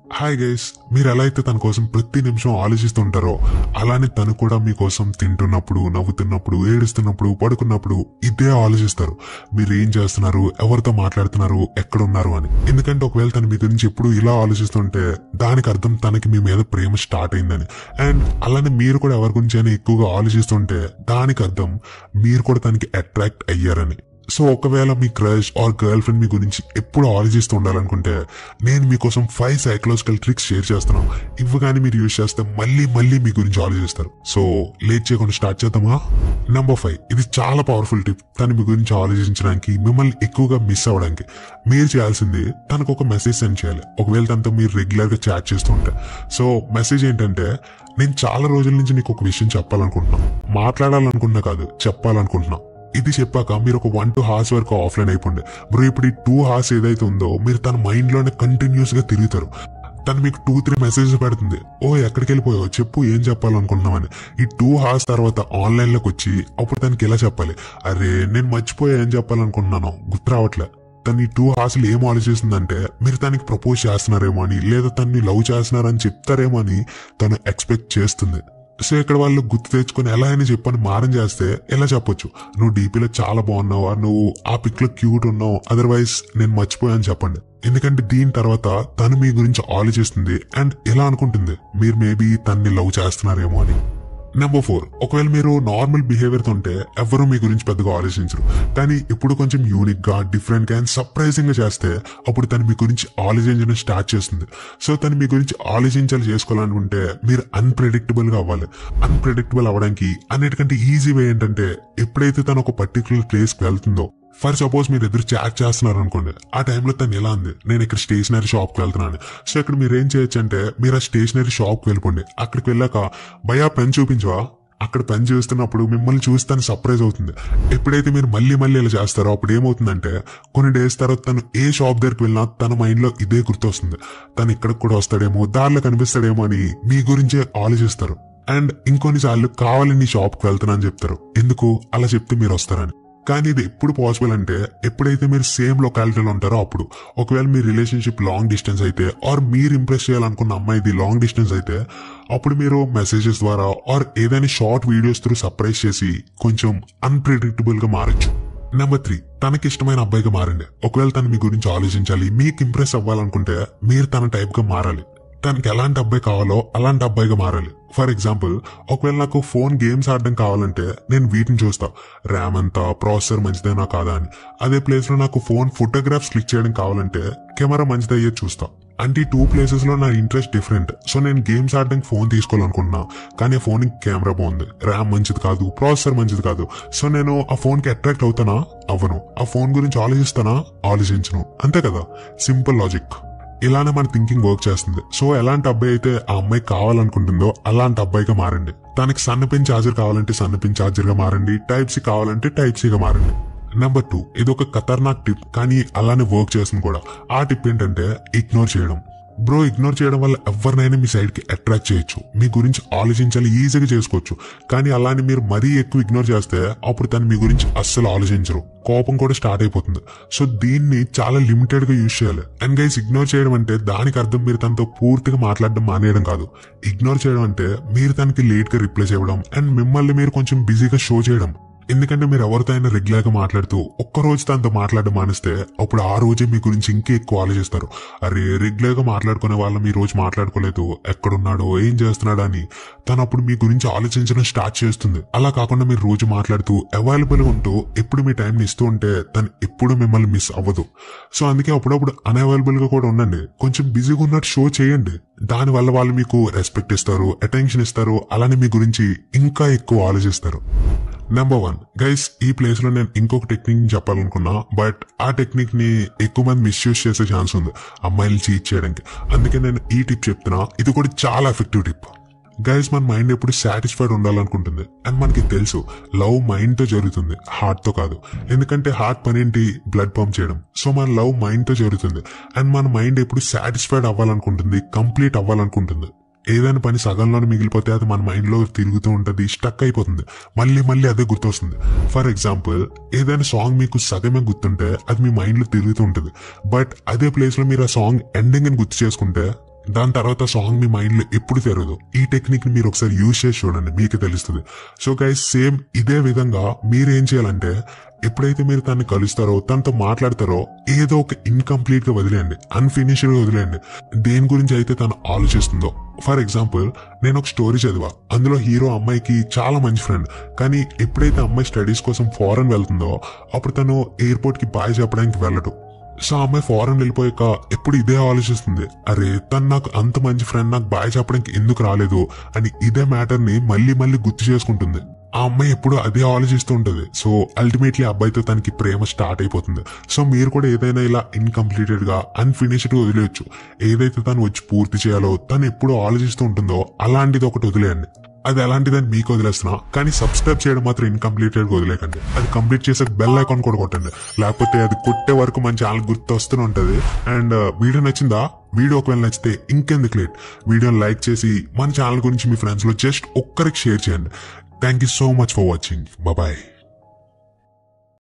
Hi guys, మీరు ఎలా అయితే తన కోసం ప్రతి నిమిషం ఆలోచిస్తుంటారో అలానే తను కూడా మీకోసం తింటున్నప్పుడు, నవ్వుతున్నప్పుడు, ఏడుస్తున్నప్పుడు, పడుకున్నప్పుడు ఇదే ఆలోచిస్తారు. మీరు ఏం చేస్తున్నారు, ఎవరితో మాట్లాడుతున్నారు, ఎక్కడున్నారు అని. ఎందుకంటే ఒకవేళ తను మీ గురించి ఎప్పుడు ఇలా ఆలోచిస్తుంటే దానికి అర్థం తనకి మీ మీద ప్రేమ స్టార్ట్ అయిందని. అండ్ అలానే మీరు కూడా ఎవరి గురించి అయినా ఎక్కువగా ఆలోచిస్తుంటే దానికి అర్థం మీరు కూడా తనకి అట్రాక్ట్ అయ్యారని. సో ఒకవేళ మీ క్రష్ ఆర్ గర్ల్ ఫ్రెండ్ మీ గురించి ఎప్పుడు ఆలోచిస్తూ ఉండాలనుకుంటే నేను మీకోసం 5 సైకలాజికల్ ట్రిక్స్ షేర్ చేస్తున్నాను. ఇవ్వగానే మీరు యూజ్ చేస్తే మళ్ళీ మీ గురించి ఆలోచిస్తారు. సో లేట్ చేయకుండా స్టార్ట్ చేద్దామా? నెంబర్ 5, ఇది చాలా పవర్ఫుల్ టిప్. తను మీ గురించి ఆలోచించడానికి, మిమ్మల్ని ఎక్కువగా మిస్ అవ్వడానికి మీరు చేయాల్సింది తనకు ఒక మెసేజ్ సెండ్ చేయాలి. ఒకవేళ తనతో మీరు రెగ్యులర్ గా చాట్ చేస్తూ ఉంటే. సో మెసేజ్ ఏంటంటే, నేను చాలా రోజుల నుంచి నీకు ఒక విషయం చెప్పాలనుకుంటున్నాను, మాట్లాడాలనుకున్నా కాదు, చెప్పాలనుకుంటున్నా. ఇది చెప్పాక మీరు ఒక 1-2 hours వరకు ఆఫ్లైన్ అయిపోండి. బ్రో ఇప్పుడు ఈ 2 hours ఏదైతే ఉందో మీరు తన మైండ్ లోనే కంటిన్యూస్ గా తిరుగుతారు. తను మీకు 2-3 మెసేజెస్ పెడుతుంది. ఓ ఎక్కడికి వెళ్ళిపోయావు, చెప్పు ఏం చెప్పాలనుకుంటున్నామని. ఈ 2 hours తర్వాత ఆన్లైన్ లోకి వచ్చి అప్పుడు తనకి ఎలా చెప్పాలి, అరే నేను మర్చిపోయా ఏం చెప్పాలనుకుంటున్నాను, గుర్తు రావట్లే. తను ఈ 2 hours ఏం ఆలోచిస్తుందంటే మీరు తనకి ప్రపోజ్ చేస్తున్నారేమో అని, లేదా తనని లవ్ చేస్తున్నారని చెప్తారేమో అని తను ఎక్స్పెక్ట్ చేస్తుంది. సో ఇక్కడ వాళ్ళు గుర్తు తెచ్చుకొని ఎలా అయినా చెప్పని మారం చేస్తే ఎలా చెప్పొచ్చు, నువ్వు డీపీలో చాలా బాగున్నావు, నువ్వు ఆ పిక్ లో క్యూట్ ఉన్నావు, అదర్వైజ్ నేను మర్చిపోయాను చెప్పండి. ఎందుకంటే దీని తర్వాత తను మీ గురించి ఆలోచిస్తుంది అండ్ ఎలా అనుకుంటుంది మీరు మేబీ తన్ని లవ్ చేస్తున్నారేమో అని. నెంబర్ 4, ఒకవేళ మీరు నార్మల్ బిహేవియర్ తో ఉంటే ఎవరు మీ గురించి పెద్దగా ఆలోచించరు. కానీ ఇప్పుడు కొంచెం యూనిక్ గా, డిఫరెంట్ గా అండ్ సర్ప్రైజింగ్ గా చేస్తే అప్పుడు తను మీ గురించి ఆలోచించడం స్టార్ట్ చేస్తుంది. సో తను మీ గురించి చేసుకోవాలనుకుంటే మీరు అన్ప్రెడిక్టబుల్ గా అవ్వాలి. అన్ప్రెడిక్టబుల్ అవ్వడానికి అన్నిటికంటే ఈజీ వే ఏంటంటే, ఎప్పుడైతే తను ఒక పర్టికులర్ ప్లేస్ కి వెళ్తుందో, ఫర్ సపోజ్ మీరు ఎదురు చాట్ చేస్తున్నారు అనుకోండి, ఆ టైంలో తను ఎలా ఉంది, నేను ఇక్కడ స్టేషనరీ షాప్ కి వెళ్తున్నాను. సో ఇక్కడ మీరు ఏం చేయొచ్చు అంటే, మీరు ఆ స్టేషనరీ షాప్ కి వెళ్ళిపోండి. అక్కడికి వెళ్ళాక భయ్యా పెన్ చూపించవా, అక్కడ పెన్ చూస్తున్నప్పుడు మిమ్మల్ని చూసి తను సర్ప్రైజ్ అవుతుంది. ఎప్పుడైతే మీరు మళ్ళీ ఇలా చేస్తారో అప్పుడు ఏమవుతుందంటే, కొన్ని డేస్ తర్వాత తను ఏ షాప్ దగ్గరికి వెళ్ళినా తన మైండ్ లో ఇదే గుర్తొస్తుంది. తను ఇక్కడికి కూడా వస్తాడేమో, దారిలో కనిపిస్తాడేమో అని మీ గురించే ఆలోచిస్తారు. అండ్ ఇంకొన్నిసార్లు కావాలని షాప్ కి వెళ్తున్నా అని చెప్తారు. ఎందుకు అలా చెప్తే మీరు వస్తారని. కానీ ఇది ఎప్పుడు పాసిబుల్ అంటే, ఎప్పుడైతే మీరు సేమ్ లొకాలిటీలో ఉంటారో అప్పుడు. ఒకవేళ మీ రిలేషన్షిప్ లాంగ్ డిస్టెన్స్ అయితే, ఆర్ మీరు ఇంప్రెస్ చేయాలనుకున్న అమ్మాయిది లాంగ్ డిస్టెన్స్ అయితే, అప్పుడు మీరు మెసేజెస్ ద్వారా ఆర్ ఏదైనా షార్ట్ వీడియోస్ త్రూ సర్ప్రైజ్ చేసి కొంచెం అన్ప్రెడిక్టబుల్ గా మారచ్చు. నెంబర్ 3, తనకి ఇష్టమైన అబ్బాయిగా మారండి. ఒకవేళ తను మీ గురించి ఆలోచించాలి, మీకు ఇంప్రెస్ అవ్వాలనుకుంటే మీరు తన టైప్ గా మారాలి. తనకి ఎలాంటి అబ్బాయి కావాలో అలాంటి అబ్బాయిగా మారాలి. ఫర్ ఎగ్జాంపుల్, ఒకవేళ నాకు ఫోన్ గేమ్స్ ఆడడం కావాలంటే నేను వీటిని చూస్తా, ర్యామ్ ఎంత, ప్రాసెసర్ మంచిదేనా కాదా అని. అదే ప్లేస్ లో నాకు ఫోన్ ఫోటోగ్రాఫ్స్ క్లిక్ చేయడం కావాలంటే కెమెరా మంచిదయ్యే చూస్తా. అంటే ఈ 2 places లో నా ఇంట్రెస్ట్ డిఫరెంట్. సో నేను గేమ్స్ ఆడడానికి ఫోన్ తీసుకోవాలనుకుంటున్నా, కానీ ఆ ఫోన్ కెమెరా బాగుంది, ర్యామ్ మంచిది కాదు, ప్రాసెసర్ మంచిది కాదు. సో నేను ఆ ఫోన్ కి అట్రాక్ట్ అవుతానా, అవ్వను. ఆ ఫోన్ గురించి ఆలోచిస్తానా, ఆలోచించను. అంతే కదా, సింపుల్ లాజిక్. ఇలానే మన థింకింగ్ వర్క్ చేస్తుంది. సో ఎలాంటి అబ్బాయి అయితే ఆ అమ్మాయి కావాలనుకుంటుందో అలాంటి అబ్బాయిగా మారండి. తనకి సన్నపిన్ ఛార్జర్ కావాలంటే సన్నపిన్ ఛార్జర్ గా మారండి, టైప్ సి కావాలంటే టైప్ సి గా మారండి. నెంబర్ 2, ఇది ఒక ఖతర్నాక్ టిప్, కానీ అలానే వర్క్ చేస్తుంది కూడా. ఆ టిప్ ఏంటంటే ఇగ్నోర్ చేయడం. బ్రో ఇగ్నోర్ చేయడం వల్ల ఎవరినైనా మీ సైడ్ కి అట్రాక్ట్ చేయొచ్చు, మీ గురించి ఆలోచించాలి ఈజీగా చేసుకోవచ్చు. కానీ అలానే మీరు మరీ ఎక్కువ ఇగ్నోర్ చేస్తే అప్పుడు తను మీ గురించి అస్సలు ఆలోచించరు, కోపం కూడా స్టార్ట్ అయిపోతుంది. సో దీన్ని చాలా లిమిటెడ్ గా యూజ్ చేయాలి. అండ్ గైస్, ఇగ్నోర్ చేయడం అంటే దానికి అర్థం మీరు తనతో పూర్తిగా మాట్లాడడం మానేయడం కాదు. ఇగ్నోర్ చేయడం అంటే మీరు తనకి లేట్ గా రిప్లై చేయడం అండ్ మిమ్మల్ని మీరు కొంచెం బిజీగా షో చేయడం. ఎందుకంటే మీరు ఎవరితో అయినా రెగ్యులర్ గా మాట్లాడుతూ ఒక్కరోజు తనతో మాట్లాడడం మానేస్తే అప్పుడు ఆ రోజే మీ గురించి ఇంకా ఎక్కువ ఆలోచిస్తారు. అరే రెగ్యులర్ గా మాట్లాడుకునే వాళ్ళం ఈ రోజు మాట్లాడుకోలేదు, ఎక్కడున్నాడో, ఏం చేస్తున్నాడో అని తను అప్పుడు మీ గురించి ఆలోచించడం స్టార్ట్ చేస్తుంది. అలా కాకుండా మీరు రోజు మాట్లాడుతూ అవైలబుల్ గా ఉంటూ ఎప్పుడు మీ టైం ని ఇస్తూ ఉంటే తను ఎప్పుడు మిమ్మల్ని మిస్ అవ్వదు. సో అందుకే అప్పుడప్పుడు అన్అవైలబుల్ గా కూడా ఉండండి, కొంచెం బిజీగా ఉన్నట్టు షో చేయండి. దానివల్ల వాళ్ళు మీకు రెస్పెక్ట్ ఇస్తారు, అటెన్షన్ ఇస్తారు, అలానే మీ గురించి ఇంకా ఎక్కువ ఆలోచిస్తారు. నెంబర్ 1, గైస్, ఈ ప్లేస్ లో నేను ఇంకొక టెక్నిక్ చెప్పాలనుకున్నా, బట్ ఆ టెక్నిక్ ని ఎక్కువ మంది మిస్యూజ్ చేసే ఛాన్స్ ఉంది అమ్మాయిలు చీట్ చేయడానికి. అందుకే నేను ఈ టిప్ చెప్తున్నా. ఇది కూడా చాలా ఎఫెక్టివ్ టిప్. గైస్, మన మైండ్ ఎప్పుడు సాటిస్ఫైడ్ ఉండాలనుకుంటుంది. అండ్ మనకి తెలుసు లవ్ మైండ్ తో జరుగుతుంది, హార్ట్ తో కాదు. ఎందుకంటే హార్ట్ పనేంటి, బ్లడ్ పంప్ చేయడం. సో మన లవ్ మైండ్ తో జరుగుతుంది. అండ్ మన మైండ్ ఎప్పుడు సాటిస్ఫైడ్ అవ్వాలనుకుంటుంది, కంప్లీట్ అవ్వాలనుకుంటుంది. ఏదైనా పని సగంలోనే మిగిలిపోతే అది మన మైండ్ లో తిరుగుతూ ఉంటది, స్టక్ అయిపోతుంది, మళ్ళీ అదే గుర్తొస్తుంది. ఫర్ ఎగ్జాంపుల్, ఏదైనా సాంగ్ మీకు సగమే గుర్తుంటే అది మీ మైండ్ లో తిరుగుతూ ఉంటది. బట్ అదే ప్లేస్ లో మీరు ఆ సాంగ్ ఎండింగ్ అని గుర్తు చేసుకుంటే దాని తర్వాత సాంగ్ మీ మైండ్ లో ఎప్పుడు తిరగదు. ఈ టెక్నిక్ ని మీరు ఒకసారి యూజ్ చేసి చూడండి, మీకే తెలుస్తుంది. సో గైస్, సేమ్ ఇదే విధంగా మీరేం చేయాలంటే, ఎప్పుడైతే మీరు తనని కలుస్తారో, తనతో మాట్లాడతారో, ఏదో ఒక ఇన్కంప్లీట్ గా వదిలేయండి, అన్ఫినిష్డ్ గా వదిలేయండి. దేని గురించి అయితే తను ఆలోచిస్తుందో. ఫర్ ఎగ్జాంపుల్, నేను ఒక స్టోరీ చదివా. అందులో హీరో అమ్మాయికి చాలా మంచి ఫ్రెండ్, కానీ ఎప్పుడైతే అమ్మాయి స్టడీస్ కోసం ఫారెన్ వెళ్తుందో అప్పుడు తను ఎయిర్పోర్ట్ కి బాయ్ చెప్పడానికి వెళ్ళడు. సో ఆ అమ్మాయి ఫారెన్ వెళ్ళిపోయాక ఎప్పుడు ఇదే ఆలోచిస్తుంది, అరే తను నాకు అంత మంచి ఫ్రెండ్ నాకు బాయ్ చెప్పడానికి ఎందుకు రాలేదు అని ఇదే మ్యాటర్ ని మళ్ళీ మళ్ళీ గుర్తు చేసుకుంటుంది. ఆ అమ్మాయి ఎప్పుడు అదే ఆలోచిస్తూ ఉంటది. సో అల్టిమేట్లీ అబ్బాయితో తనకి ప్రేమ స్టార్ట్ అయిపోతుంది. సో మీరు కూడా ఏదైనా ఇలా ఇన్కంప్లీటెడ్ గా అన్ఫినిష్డ్ వదిలేయచ్చు. ఏదైతే తను వచ్చి పూర్తి చేయాలో తను ఎప్పుడు ఆలోచిస్తూ ఉంటుందో అలాంటిది ఒకటి వదిలేయండి. అది ఎలాంటిదని మీకు వదిలేస్తున్నా, కానీ సబ్స్క్రైబ్ చేయడం మాత్రం ఇన్కంప్లీటెడ్ గా వదిలేకండి. అది కంప్లీట్ చేసే బెల్ ఐకాన్ కూడా కొట్టండి, లేకపోతే అది కొట్టే వరకు మన ఛానల్ గుర్తు వస్తూనే ఉంటది. అండ్ వీడియో నచ్చిందా? వీడియో ఒకవేళ నచ్చితే ఇంకెందుకు లేట్, వీడియోని లైక్ చేసి మన ఛానల్ గురించి మీ ఫ్రెండ్స్ లో జస్ట్ ఒక్కరికి షేర్ చేయండి. Thank you so much for watching. Bye bye.